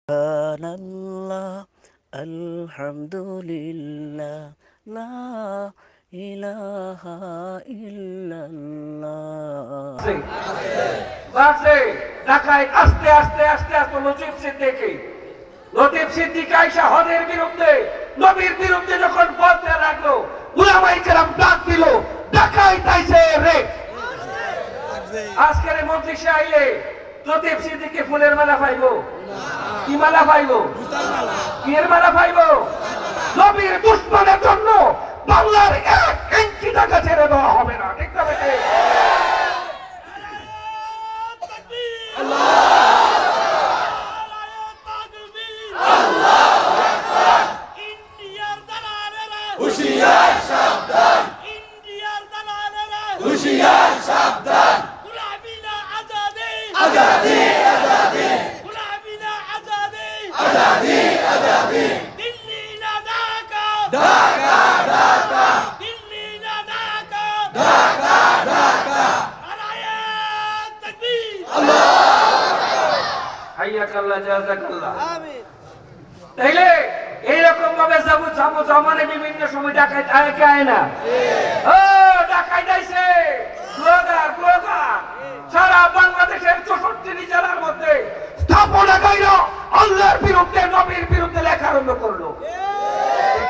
সুবহানাল্লাহ, আলহামদুলিল্লাহ, লা ইলাহা ইল্লাল্লাহ। বাসে ঢাকায় আস্তে আস্তে আস্তে আস্তে লতিফ সিদ্দিকী আয়েশা হদের বিরুদ্ধে, নবীর বিরুদ্ধে যখন বলতে লাগলো, উলামায়ে কেরাম ডাক দিল, ঢাকায় তাইছে রে। আজকের মজলিসে আইলে লতিফ সিদ্দিকী ফুলের মালা পাইবো? কি মালা পাইবো? কি এর মালা পাইবো? নবীর দুশমনের জন্য বাংলার 1 ইঞ্চি জায়গা ছেড়ে দেওয়া হবে না। ঠিক না বেটে? হুশিয়ার সাবধান, ইন্ডিয়ার দালালেরা হুশিয়ার সাবধান, গুলামিনা আজাদি আজাদি আজাদি, গুলামিনা আজাদি আজাদি আজাদি, দিল্লি না ঢাকা ঢাকা ঢাকা, দিল্লি না ঢাকা ঢাকা ঢাকা, নারায়ে তাকবীর, আল্লাহু আকবার, হাইয়াকাল্লাহ জাযাকাল্লাহ। আমিন। তাইলে এইরকম ভাবে জামানে বিভিন্ন সময় ডাকাত আয় কে আয় না? ও ডাকাত আইছে, ব্লগার সারা বাংলাদেশের 64 জেলার মধ্যে স্থাপনা কইল, আল্লাহর বিরুদ্ধে নবীর বিরুদ্ধে লেখা আরম্ভ করলো।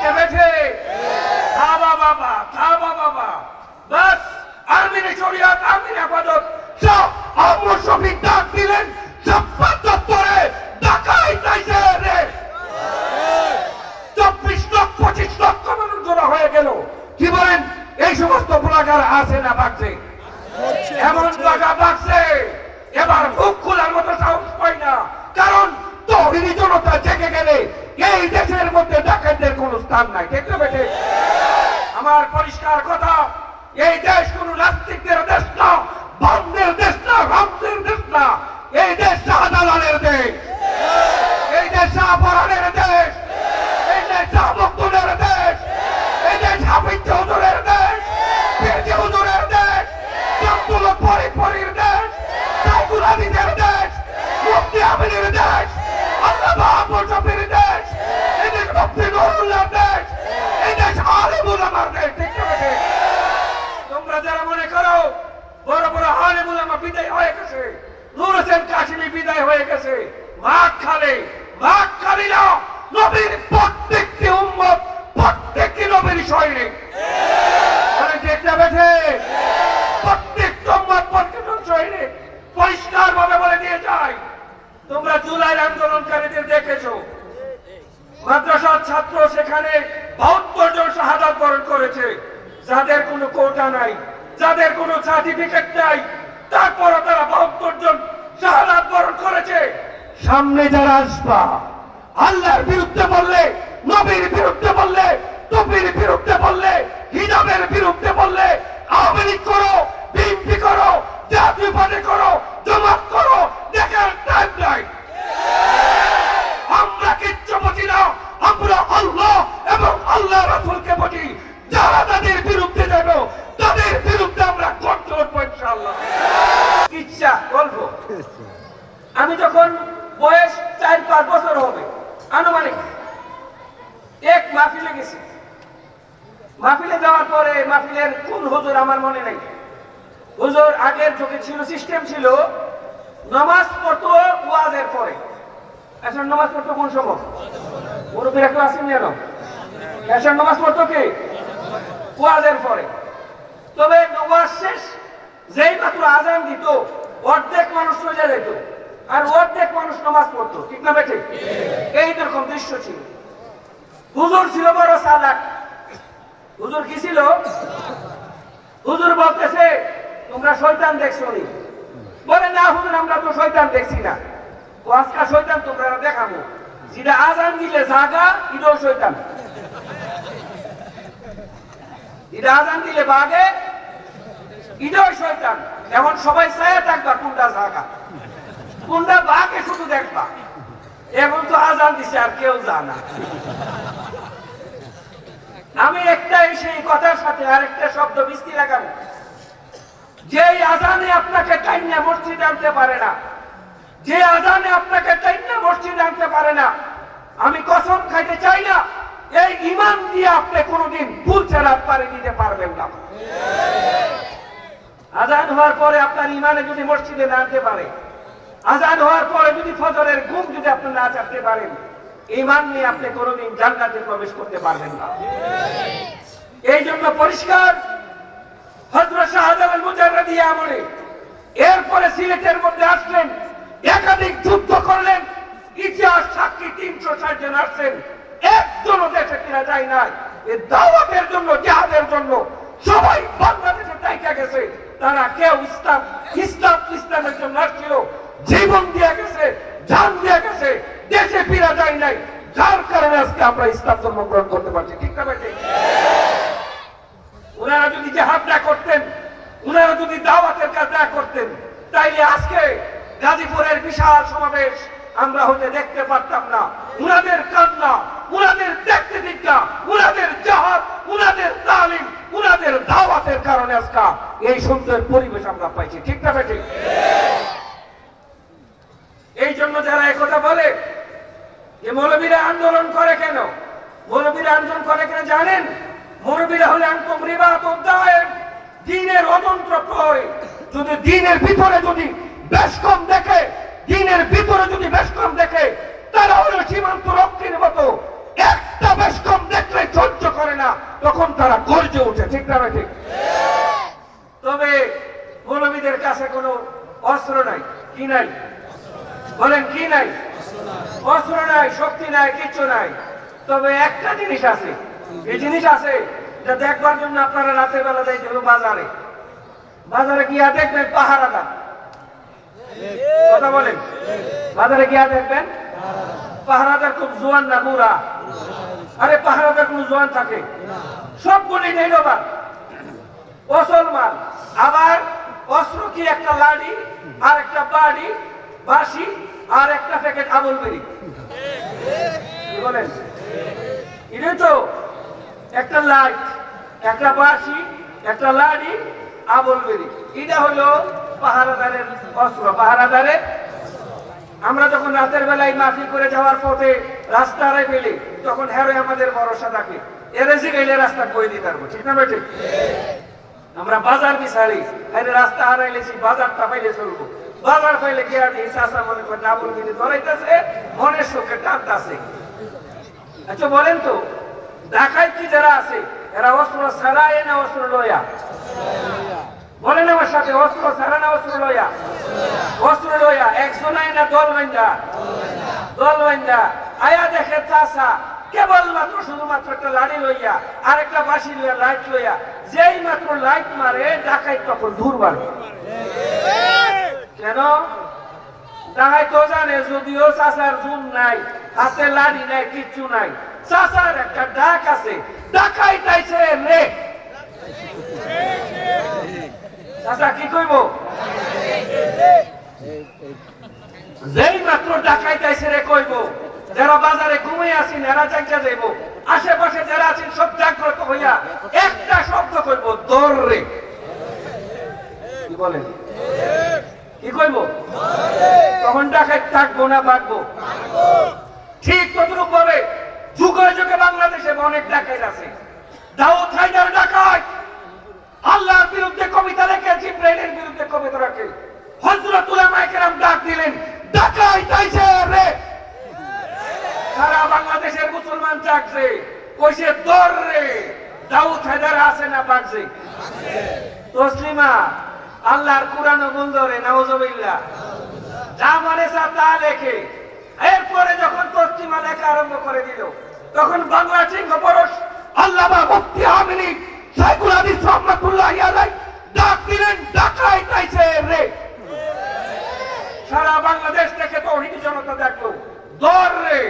কে বেঠে? থাবা বাবা বাস, আমির শরিয়ত, আমির আবাদত সব আমর শফিক ডাক দিলেন, সব চত্বরে ডাকাত আইছে রে। 24 লক্ষ 25 লক্ষ মানুষ জড়ো হয়ে গেল। কি বলেন? এই সমস্ত ব্লগার আছে না বাড়ছে? এমন ব্লগার বাড়ছে, এবার মুখ খোলার মতো সাহস পাই না। কারণ তৌহিদি জনতা জেগে গেলে এই দেশের মধ্যে ডাকাতদের কোনো স্থান নাই। ঠিক না বেটে? আমার পরিষ্কার কথা, এই দেশ কোন নাস্তিকদের দেশ না, বামদের দেশ না, রামদের দেশ না। এই দেশ শাহজালালের দেশ, এই দেশ শাহপরানের দেশ, এই দেশ শাহমখদুমের দেশ, এই দেশ হাফিজ হুজুরের দেশ, পীরজি হুজুরের দেশ, আব্দুল পরির দেশ, সাইদুল আদিজের দেশ, মুফতি আমিনের দেশ, আল্লামা আবুল শফির দেশ, এই দেশ মুফতি নুরুল্লাহর দেশ, এই দেশ আলেম উলামার দেশ। ঠিক না বেটে? তোমরা যারা মনে করো বড় বড় আলেম উলামা বিদায় হয়ে গেছে, নূর হোসেন কাশিমি বিদায় হয়ে গেছে, ভাগ খালি না। নবীর প্রত্যেকটি উম্মত, প্রত্যেকটি নবীর সৈনিক। আরে ঠিক না বেঠে? প্রত্যেকটি উম্মত প্রত্যেকজন সৈনিক। পরিষ্কার ভাবে বলে দিয়ে যায়, তোমরা জুলাই আন্দোলনকারীদের দেখেছো, মাদ্রাসার ছাত্র সেখানে 72 জন শাহাদাত বরণ করেছে, যাদের কোনো কোটা নাই, যাদের কোনো সার্টিফিকেট নাই, তারপরও তারা 72 জন শাহাদাত বরণ করেছে। সামনে যারা আসবা, আল্লাহর বিরুদ্ধে বললে, নবীর বিরুদ্ধে বললে, টুপির বিরুদ্ধে বললে, হিজাবের বিরুদ্ধে বললে, আওয়ামী লীগ করো, বিএনপি করো, জাতীয় পার্টি করো, জামাত করো, দেখার টাইম নাই। আমরা কিচ্ছু বুঝি না, আমরা আল্লাহ এবং আল্লাহ রাসূলকে বুঝি। যারা তাদের বিরুদ্ধে যাবে, তাদের বিরুদ্ধে আমরা করতে উঠবো ইনশাআল্লাহ। ইচ্ছা গল্প, আমি যখন বয়স 4-5 বছর হবে আনুমানিক, এক মাহফিলে গেছি। মাহফিলে যাওয়ার পরে মাহফিলের কোন হুজুর আমার মনে নাই। হুজুর আগের যুগে ছিল, সিস্টেম ছিল, নামাজ পড়তো ওয়াজের পরে। এসব নামাজ পড়তো কোন সময়? মুরব্বীরা কেউ আসেন যেন? এসব নামাজ পড়তো কি? ওয়াজের পরে। তবে ওয়াজ শেষ যেই মাত্র আজান দিত, অর্ধেক মানুষ চলে যেত আর অর্ধেক মানুষ নামাজ পড়তো। ঠিক না বেঠে? এই রকম দৃশ্য ছিল। হুজুর ছিল বড় সাদাক। হুজুর কি ছিল? হুজুর বলতেছে, তোমরা শয়তান দেখছো নি? বলে না হুজুর, আমরা তো শয়তান দেখছি না। ও আজকা শয়তান তোমরা দেখাবো, যেটা আজান দিলে জাগা, এটাও শয়তান। এটা আজান দিলে বাগে, এটাও শয়তান। এখন সবাই চায় থাকবা কোনটা জাগা, কোনটা বাগে, শুধু দেখবা। এখন তো আজান দিছে আর কেউ জানা। আমি একটাই সেই কথার সাথে আরেকটা শব্দ মিস্তি লাগাবো। যে আজানে আপনাকে টাইনা মসজিদে আনতে পারে না, যে আজানে আপনাকে টাইনা মসজিদে আনতে পারে না। আমি কসম খাইতে চাই না, এই ঈমান দিয়ে আপনি কোনোদিন ভুল ছাড়া পারে দিতে পারবেন না। আজান হওয়ার পরে আপনার ঈমানে যদি মসজিদে না আনতে পারে, আজান হওয়ার পরে যদি ফজরের ঘুম যদি আপনি না ছাড়তে পারেন, ঈমান নিয়ে আপনি কোনোদিন জান্নাতে প্রবেশ করতে পারবেন না। এই জন্য পরিষ্কার হযরত শাহজালাল মুজাররদি আমলে এরপরে সিলেটের মধ্যে আসলেন, একাধিক যুদ্ধ করলেন, ইতিহাস সাক্ষী 360 জন আসছেন, একজনও দেশে ফিরে যায় নাই। এই দাওয়াতের জন্য, জিহাদের জন্য সবাই বাংলাদেশে টাইকা গেছে। তারা কেউ ইসলামের জন্য আসছিল, জীবন দিয়ে গেছে, জান দিয়ে গেছে, দেশে ফিরে যায় নাই। যার কারণে আজকে আমরা ইসলাম ধর্ম গ্রহণ করতে পারছি। ঠিক না ভাই? ওনারা যদি জিহাদ না করতেন, ওনারা যদি দাওয়াতের কাজ না করতেন, তাইলে আজকে গাজীপুরের বিশাল সমাবেশ আমরা হতে দেখতে পারতাম না। উনাদের কান্না, উনাদের দেখতে দিকটা, উনাদের জিহাদ, উনাদের তালিম, উনাদের দাওয়াতের কারণে আজকে এই সুন্দর পরিবেশ আমরা পাইছি। ঠিক না ভাই? এই জন্য যারা একথা বলে যে মৌলবীরা আন্দোলন করে কেন, মৌলবীরা আন্দোলন করে কেন জানেন? মৌলবীরা হলে আন্তম রিবাত উদ্দায়ের, দ্বীনের অতন্ত্র প্রহরী। যদি দ্বীনের ভিতরে যদি বেশকম দেখে, দ্বীনের ভিতরে যদি বেশকম দেখে, তারা হলো সীমান্ত রক্ষীর মতো। একটা বেশকম দেখলে সহ্য করে না, তখন তারা গর্জে ওঠে। ঠিক না ঠিক? তবে মৌলবীদের কাছে কোনো অস্ত্র নাই। কি নাই বলেন? কি নাই? অস্ত্র নাই, শক্তি নাই, কিচ্ছু নাই। তবে একটা জিনিস আছে, এই জিনিস আছে যা দেখবার জন্য আপনারা রাতের বেলা যাইতে হবে বাজারে। বাজারে গিয়া দেখবেন পাহারাদার। কথা বলেন, বাজারে গিয়া দেখবেন পাহারাদার খুব জোয়ান না বুড়া? আরে পাহারাদার কোন জোয়ান থাকে? সবগুলি নির্বাক মুসলমান। আবার অস্ত্র কি? একটা লাঠি, আর একটা বাড়ি, বাঁশি, আর একটা প্যাকেট আবুল বেরি। কি বলেন? এটা তো একটা লাইট, একটা বাঁশি, একটা লাড়ি, আবুল বেরি। এটা হলো পাহারাদারের অস্ত্র। পাহারাদারের আমরা যখন রাতের বেলায় মাফি করে যাওয়ার পথে রাস্তা হারাই ফেলি, তখন হ্যারোই আমাদের ভরসা থাকে, এরেজি গেলে রাস্তা কই দিতে পারবো। ঠিক না বেঠিক? আমরা বাজার বিচারি, আরে রাস্তা হারাইলেছি, বাজারটা পাইলে চলবো। বাজার পাইলে কি আর চাষা মনে করেন আবুল বেরি ধরাইতেছে, মনের সুখে টানতেছে। আচ্ছা বলেন তো, ডাকাইতি যারা আছে এরা অস্ত্র ছাড়ায় না অস্ত্র লয়া? বলেন আমার সাথে, অস্ত্র ছাড়া না অস্ত্র লয়া? অস্ত্র লয়া। একজনাই না দল বান্ধা? দল বান্ধা আয়া দেখে চাষা কেবলমাত্র শুধুমাত্র একটা লাড়ি লইয়া আর একটা বাঁশি লইয়া, লাইট লইয়া, যেই মাত্র লাইট মারে ডাকাই তখন দূর বাড়ে। কেন? ডাকাই তো জানে যদিও চাষার জুন নাই, হাতে লাড়ি নাই, কিচ্ছু নাই, চাষার একটা ডাক আছে, ডাকাই তাইছে রে। চাষা কি কইব? যেই মাত্র ডাকাই তাইছে রে কইব। যারা বাজারে ঘুমিয়ে আছেন এরা জাগা যাইব, আশেপাশে যারা আছেন সব জাগ্রত হইয়া একটা শব্দ কইব, দৌড় রে। কি বলেন? কি কইব? তখন ডাকাই থাকবো না বাঁচবো? ঠিক ততটুকু ভাবে যুগে যুগে বাংলাদেশে অনেক ডাকাইত আছে। দাউদ হায়দার ডাকাত, আল্লাহর বিরুদ্ধে কবিতা লেখে, জিবরাইলের বিরুদ্ধে কবিতা রাখে। হযরত উলামায়ে কেরাম ডাক দিলেন, ডাকাইত আইছে রে। সারা বাংলাদেশের মুসলমান জাগছে, কইছে দৌড় রে। দাউদ হায়দার আছে না বাঁচছে? তসলিমা আল্লাহর কোরআন ভুল ধরে, নাউজুবিল্লাহ। যা মানে তা লেখে। এরপরে যখন তসলিমা লেখা আরম্ভ করে দিল, তখন বাংলা সিংহ পরশ আল্লামা মুফতি আমিনী শাইখুল হাদিস রাহমাতুল্লাহি আলাইহি ডাক দিলেন, ডাকাইত আইছে রে। সারা বাংলাদেশ থেকে তৌহিদি জনতা দেখলো, দৌড় রে।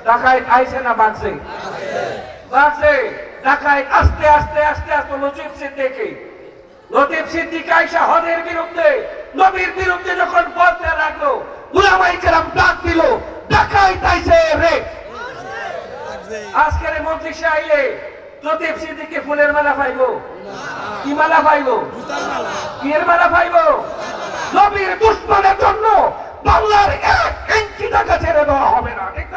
ডাকাইত আইছে না বাঁচছে? বাঁচছে। ডাকাইত আস্তে আস্তে আস্তে আস্তে লতিফ সিদ্দিকী, লতিফ সিদ্দিকী আয়েশা হদের বিরুদ্ধে, নবীর বিরুদ্ধে যখন বলতে লাগলো, উলামায়ে কেরাম ডাক দিল, ডাকাইত আইছে রে। আজকের মজলিসে আইলে লতিফ সিদ্দিকী ফুলের মালা পাইবো? কি মালা পাইবো? কি এর মালা পাইবো? নবীর দুশমনের জন্য বাংলার 1 ইঞ্চি জায়গা ছেড়ে দেওয়া হবে না। ঠিক না?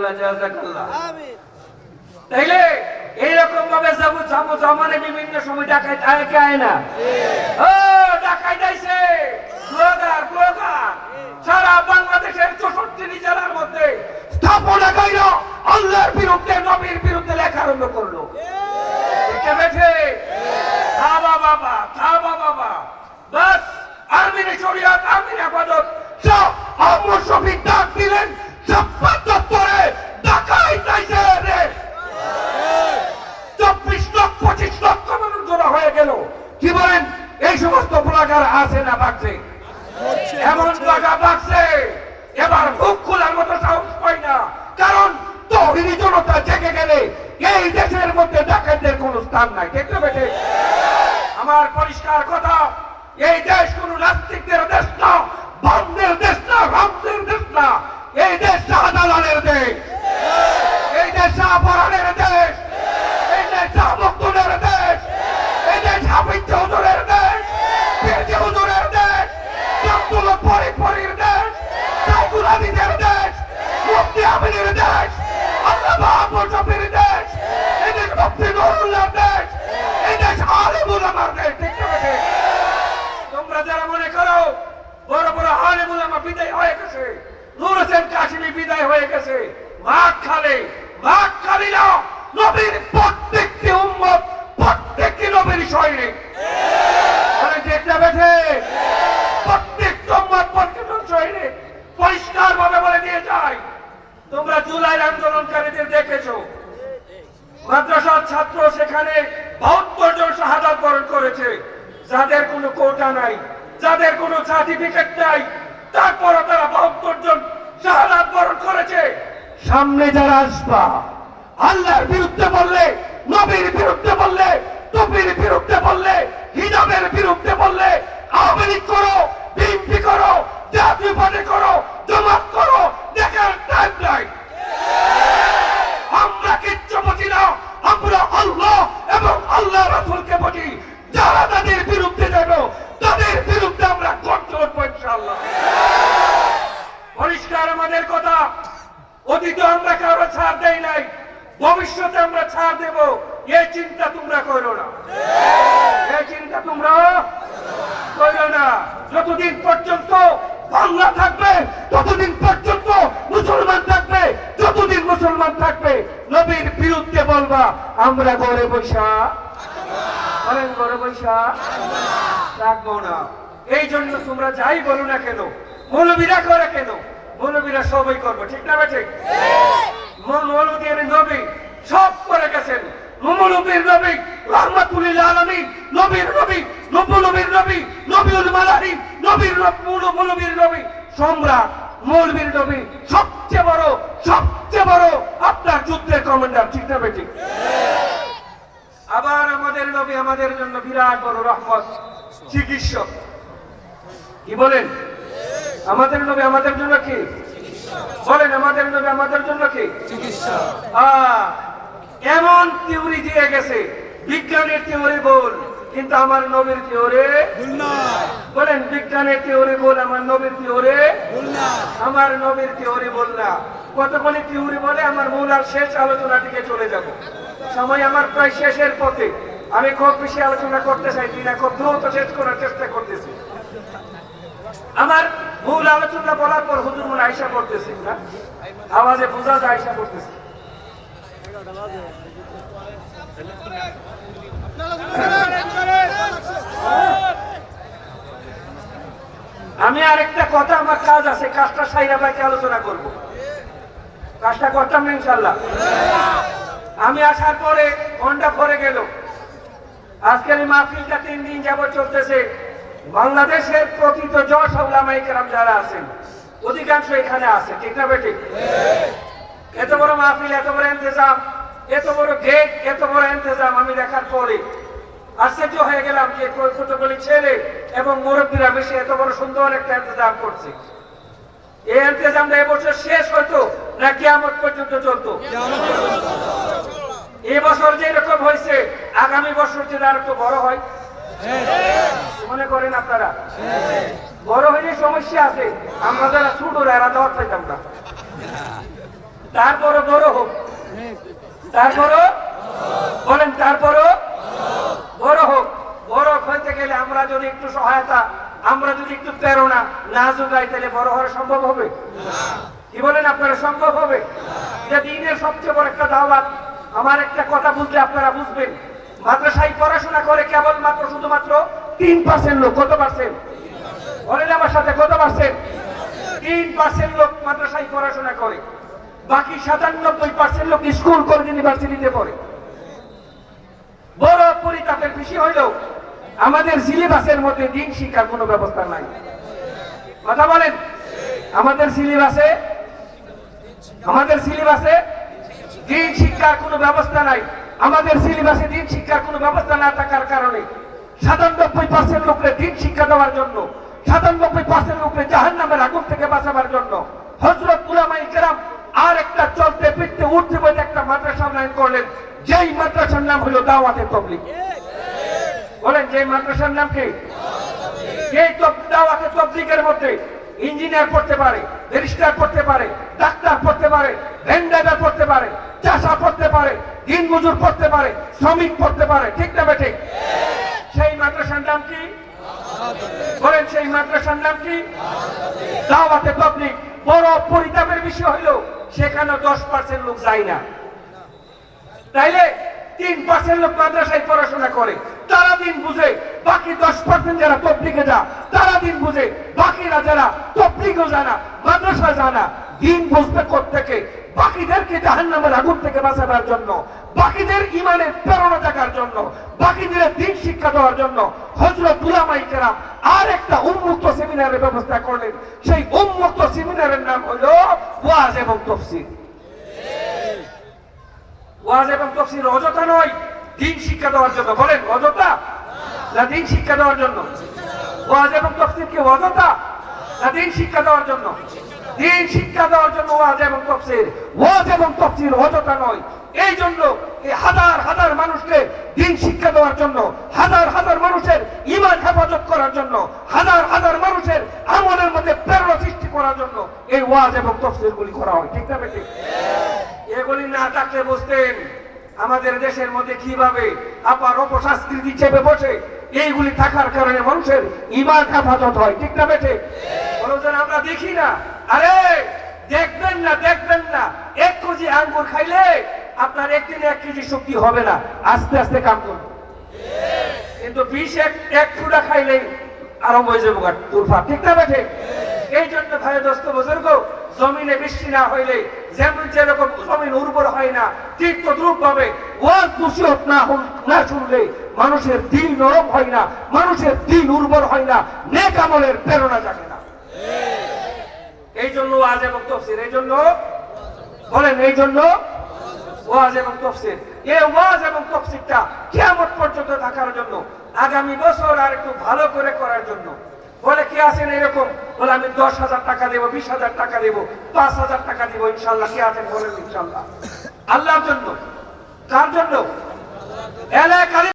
জাজাকাল্লাহ জাজাকাল্লাহ। তাইলে এইরকম ভাবে জামানে বিভিন্ন সময় ডাকাত আয় কে আয় না? ও ডাকাত আইছে ব্লগার সারা বাংলাদেশের 64 জেলার মধ্যে স্থাপনা কইল, আল্লাহর বিরুদ্ধে নবীর বিরুদ্ধে লেখা আরম্ভ করলো। এটা বেঠে থাবা বাবা বাস আমির শরিয়ত আমির আবাদত সব আমর শফিক ডাক দিলেন, সব চত্বরে ডাকাত আইছে রে। 24 লক্ষ 25 লক্ষ মানুষ জড়ো হয়ে গেল। কি বলেন এই সমস্ত ব্লগার আছে না বাগছে? এমন ব্লগার বাগছে এবার মুখ খোলার মতো সাহস পাই না, কারণ তৌহিদি জনতা জেগে গেলে এই দেশের মধ্যে ডাকাতদের কোনো স্থান নাই। দেখতে পেটে আমার পরিষ্কার কথা, এই দেশ কোন নাস্তিকদের দেশ না, বামদের দেশ না, রামদের দেশ না। এই দেশ শাহজালালের দেশ, এই দেশ শাহপরানের দেশ, এই দেশ শাহমখদুমের দেশ, এই দেশ হাফিজ হুজুরের দেশ, পীরজি হুজুরের দেশ, আব্দুল পরির দেশ, সাইদুল হাদিসের দেশ, মুফতি আমিনের দেশ, আল্লামা আবুল শফির দেশ, এই দেশ মুফতি নুরুল্লাহর দেশ, এই দেশ আলিম উলামার দেশ। ঠিক আছে? তোমরা যারা মনে করো বড় বড় আলিম উলামা বিদায় হয়ে গেছে, নূর হোসেন কাশিমি বিদায় হয়ে গেছে, মাখ খালি না, নবীর প্রত্যেকটি উম্মত প্রত্যেকটি নবীর সৈনিক। মানে যেটা বেঠে প্রত্যেক উম্মত প্রত্যেকজন সৈনিক। পরিষ্কার ভাবে বলে দিয়ে যায়, তোমরা জুলাই আন্দোলনকারীদের দেখেছো, মাদ্রাসার ছাত্র সেখানে 72 জন শাহাদাত বরণ করেছে, যাদের কোনো কোটা নাই, যাদের কোনো সার্টিফিকেট নাই, তারপরও তারা 72 জন শাহাদাত বরণ করেছে। সামনে যারা আসবা আল্লাহর বিরুদ্ধে বললে, নবীর বিরুদ্ধে বললে, টুপির বিরুদ্ধে বললে, হিজাবের বিরুদ্ধে বললে, আওয়ামী লীগ করো, বিএনপি করো, জাতীয় পার্টি করো, জামাত করো, দেখার টাইম নাই। আমরা কিচ্ছু বুঝি না, আমরা আল্লাহ এবং আল্লাহ রাসূলকে বুঝি। যারা তাদের বিরুদ্ধে যাবে তাদের বিরুদ্ধে আমরা করতে উঠবো ইনশাআল্লাহ। পরিষ্কার আমাদের কথা, অতীতে আমরা কারো ছাড় দেই নাই, ভবিষ্যতে আমরা ছাড় দেব, এই চিন্তা তোমরা করো না, এই চিন্তা তোমরা করো না। যতদিন পর্যন্ত বাংলা থাকবে ততদিন পর্যন্ত মুসলমান থাকবে, যতদিন মুসলমান থাকবে নবীর বিরুদ্ধে বলবা আমরা ঘরে বৈশা বলেন, ঘরে বৈশা থাকবো না। এই জন্য তোমরা যাই বলো না কেন, মৌলবীরা করে কেন, মৌলবীরা সবই করবো। ঠিক না ঠিক? মৌলবীর নবী সব করে গেছেন, মৌলবীর নবী রাহমাতুল আলামিন, নবীর নবী, নবীর নবী, নবীউল মালাহিম, নবীর মৌলবীর নবী, সম্রাট মৌলবীর নবী সবচেয়ে বড় আপনার যুদ্ধের কমান্ডার। ঠিক না ঠিক? আবার আমাদের নবী আমাদের জন্য বিরাট বড় রহমত, চিকিৎসক। কি বলেন? আমাদের নবী আমাদের জন্য কি বলেন? আমাদের নবী আমাদের জন্য কি চিকিৎসা। এমন থিওরি দিয়ে গেছে, বিজ্ঞানের থিওরি বল, কিন্তু আমার নবীর থিওরি বলেন, বিজ্ঞানের থিওরি বল, আমার নবীর থিওরি আমার নবীর থিওরি বল না। কতক্ষণ থিওরি বলে আমার মৌলার শেষ আলোচনা দিকে চলে যাব। সময় আমার প্রায় শেষের পথে, আমি খুব বেশি আলোচনা করতে চাইছি না, খুব দ্রুত শেষ করার চেষ্টা করতেছি। আমার মূল আলোচনা বলার পর হুজুর মনে আয়সা করতেছি না, আওয়াজে বোঝা যায় আয়সা করতেছি। আমি আরেকটা কথা, আমার কাজ আছে, কাজটা সাইরা বাইকে আলোচনা করব, কাজটা করতাম না ইনশাল্লাহ। আমি আসার পরে ঘন্টা পরে গেল, আজকের এই মাহফিলটা 3 দিন যাবত চলতেছে। বাংলাদেশের প্রকৃত যশ উলামায়ে কেরাম যারা আছেন অধিকাংশ এখানে আছে। ঠিক না বেঠিক? এত বড় মাহফিল, এত বড় ইন্তজাম, এত বড় গেট, এত বড় ইন্তজাম আমি দেখার পরে আশ্চর্য হয়ে গেলাম যে কতগুলি ছেলে এবং মুরব্বীরা বেশি এত বড় সুন্দর একটা ইন্তজাম করছে। এই ইন্তজামটা এবছর শেষ হতো না কিয়ামত পর্যন্ত চলতো? এবছর যে এরকম হয়েছে, আগামী বছর যদি আর একটু বড় হয়, মনে করেন আপনারা? বড় হইলে সমস্যা আছে, আমরা যারা ছোট এরা দেওয়ার পাইতাম না। তারপরও বড় হোক, তারপরও বলেন, তারপরও বড় হোক। বড় হইতে গেলে আমরা যদি একটু সহায়তা, আমরা যদি একটু প্রেরণা না যোগাই, তাহলে বড় হওয়া সম্ভব হবে? কি বলেন আপনারা, সম্ভব হবে? যে দিনের সবচেয়ে বড় একটা দাওয়াত। আমার একটা কথা বুঝলে আপনারা বুঝবেন, মাদ্রাসায় পড়াশোনা করে কেবলমাত্র শুধুমাত্র 3% লোক। কত পার্সেন্ট বলেন আমার সাথে, কত পার্সেন্ট? 3% লোক মাদ্রাসায় পড়াশোনা করে, বাকি 97% লোক স্কুল কলেজ ইউনিভার্সিটিতে পড়ে। বড় পরিতাপের বিষয় হইল আমাদের সিলেবাসের মধ্যে দিন শিক্ষার কোনো ব্যবস্থা নাই। কথা বলেন, আমাদের সিলেবাসে দিন শিক্ষার কোনো ব্যবস্থা নাই। আমাদের সিলেবাসে দিন শিক্ষার কোনো ব্যবস্থা না থাকার কারণে 97% লোককে দিন শিক্ষা দেওয়ার জন্য, 97% লোককে জাহান্নামের আগুন থেকে বাঁচাবার জন্য হযরত উলামায়ে কেরাম আর একটা চলতে ফিরতে উঠতে বসে একটা মাদ্রাসা উন্নয়ন করলেন, যেই মাদ্রাসার নাম হলো দাওয়াতে তাবলীগ। বলেন, যে মাদ্রাসার নাম কি? এই দাওয়াতে তাবলীগের মধ্যে ইঞ্জিনিয়ার পড়তে পারে, ব্যারিস্টার পড়তে পারে, ডাক্তার পড়তে পারে, ভ্যান ড্রাইভার পড়তে পারে, চাষা পড়তে পারে, দিন মজুর পড়তে পারে, শ্রমিক পড়তে পারে। ঠিক না বেঠিক? সেই মাদ্রাসার নাম কি? বলেন, সেই মাদ্রাসার নাম কি? দাওয়াতে তাবলীগ। বড় পরিতাপের বিষয় হলো সেখানে 10% লোক যায় না। তাইলে 3% লোক মাদ্রাসায় পড়াশোনা করে, তারা দিন বুঝে। বাকি 10% যারা তাবলীগে যা, তারা দিন বুঝে। বাকিরা যারা তাবলীগও জানা, মাদ্রাসা জানা, দিন বুঝবে কোত্থেকে? বাকিদেরকে জাহান্নামের আগুন থেকে বাঁচাবার জন্য, বাকিদের ইমানের প্রেরণা জাগার জন্য, বাকিদের দিন শিক্ষা দেওয়ার জন্য হযরত উলামায়ে কেরাম আর একটা উন্মুক্ত সেমিনারের ব্যবস্থা করলেন। সেই উন্মুক্ত সেমিনারের নাম হলো ওয়াজ এবং তাফসীর। ওয়াজ এবং তাফসীর অযথা নয়, দিন শিক্ষা দেওয়ার জন্য। বলেন, অযথা না দিন শিক্ষা দেওয়ার জন্য? ওয়াজ এবং তাফসীর কি অযথা না দিন শিক্ষা দেওয়ার জন্য? দিন শিক্ষা দেওয়ার জন্য ওয়াজ এবং তাফসীর। ওয়াজ এবং তাফসীর অযথা নয়। এই জন্য এই হাজার হাজার মানুষকে দিন শিক্ষা দেওয়ার জন্য, হাজার হাজার মানুষের ঈমান হেফাজত করার জন্য, হাজার হাজার মানুষের আমলের মধ্যে প্রেরণা সৃষ্টি করার জন্য এই ওয়াজ এবং তাফসীর গুলি করা হয়। ঠিক না বেঠিক? এগুলি না থাকলে বুঝতেন আমাদের দেশের মধ্যে কিভাবে আবার অপসংস্কৃতি চেপে বসে। এইগুলি থাকার কারণে মানুষের ঈমান হেফাজত হয়। ঠিক না বেঠিক? বলছেন আমরা দেখি না। আরে দেখবেন না, দেখবেন না। 1 কেজি আঙ্গুর খাইলে আপনার একদিনে 1 কেজি শক্তি হবে না, আস্তে আস্তে কাম করবে। কিন্তু 20 এক ফুটা খাইলেই আরম্ভ হয়ে যাবে তুরফা। ঠিক না বেঠিক? এই জন্য ভাই দোস্ত বুজুর্গ, জমিনে বৃষ্টি না হইলে যেমন যেরকম জমিন উর্বর হয় না, ঠিক তদ্রূপ ভাবে ওয়াজ নসিহত না শুনলে মানুষের দিল নরম হয় না, মানুষের দিল উর্বর হয় না, নেক আমলের প্রেরণা জাগে না। এই জন্য ওয়াজ এবং তাফসীর। এই জন্য বলেন, এই জন্য ওয়াজ এবং তাফসীর। এই ওয়াজ এবং তাফসীরটা কিয়ামত পর্যন্ত থাকার জন্য, আগামী বছর আর একটু ভালো করে করার জন্য। বলে কি আছেন এরকম? বলে আমি 10,000 টাকা দেবো, 20,000 টাকা দেবো, 5,000 টাকা দেবো ইনশাল্লাহ। কি আছেন বলেন? ইনশাল্লাহ। আল্লাহর জন্য। কার জন্য? এলাকার